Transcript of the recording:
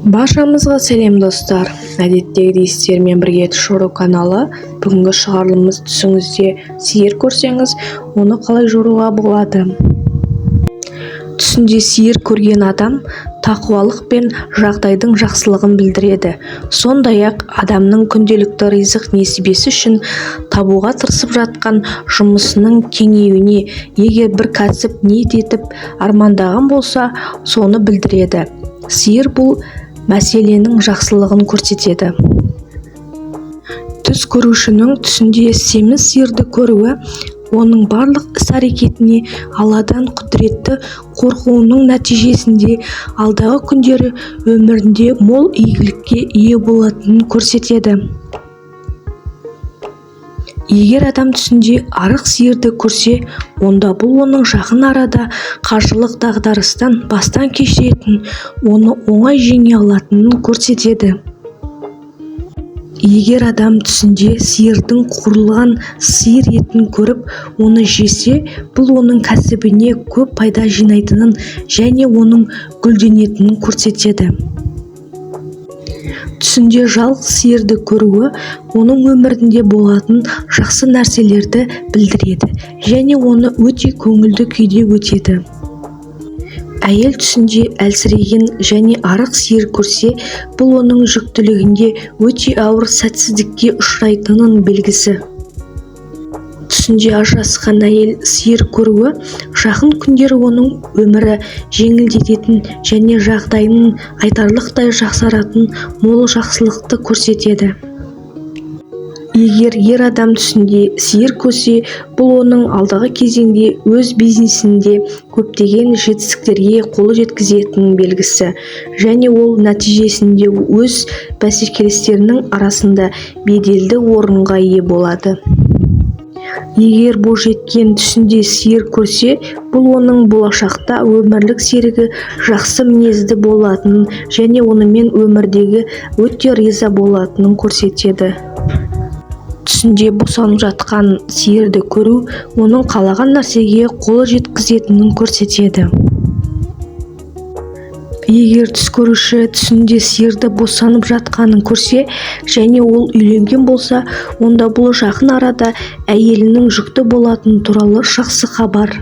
Баршамызға сәлем достар. Әдеттегідей сіздермен бірге Шору каналы. Бүгінгі шығарылымыз түсіңізде сиыр көрсеңіз, оны қалай жоруға болады? Түсінде сиыр көрген адам тақуалық пен жағдайдың жақсылығын білдіреді. Сондай-ақ адамның күнделікті ризық несібесі үшін табуға тырысып жатқан жұмысының кеңеюіне, егер бір кәсіп ниет етіп армандаған болса, соны білдіреді. Сиыр бұл мәселенің жақсылығын көрсетеді. Түс көрушінің түсінде семіз сиырды көруі, оның барлық іс-әрекетіне Алладан құдіретті қорқуының нәтижесінде алдағы күндері өмірінде мол игілікке ие болатынын көрсетеді. Егер адам түсінде арық сиырды көрсе, онда бұл оның жақын арада қаржылық дағдарыстан бастан кешіретін, оны оңай жеңе алатынын көрсетеді. Егер адам түсінде сиырдың қуырылған сиыр етін көріп, оны жесе, бұл оның кәсібіне көп пайда жинайтынын және оның гүлденетінін көрсетеді. Түсінде жалғыз сиырды көруі, оның өмірінде болатын жақсы нәрселерді білдіреді және оны өте көңілді күйде өтеді. Әйел түсінде әлсіреген және арық сиыр көрсе, бұл оның жүктілігінде өте ауыр сәтсіздікке ұшырайтынының белгісі. Түсінде ажырасқан әйел сиыр көруі, жақын күндері оның өмірі жеңілдететін және жағдайының айтарлықтай жақсаратын мол жақсылықты көрсетеді. Егер ер адам түсінде сиыр көрсе, бұл оның алдағы кезеңде өз бизнесінде көптеген жетістіктерге қол жеткізетінінің белгісі және ол нәтижесінде өз бәсекелестерінің арасында беделді орынға ие болады. Егер бойжеткен түсінде сиыр көрсе, бұл оның болашақта өмірлік серігі жақсы мінезді болатынын және онымен өмірдегі өте риза болатынын көрсетеді. Түсінде босанып жатқан сиырды көру, оның қалаған нәрсеге қол жеткізетінін көрсетеді. Егер түс көруші түсінде сиырды босанып жатқанын көрсе және ол үйленген болса, онда бұл жақын арада әйелінің жүкті болатыны туралы жақсы хабар.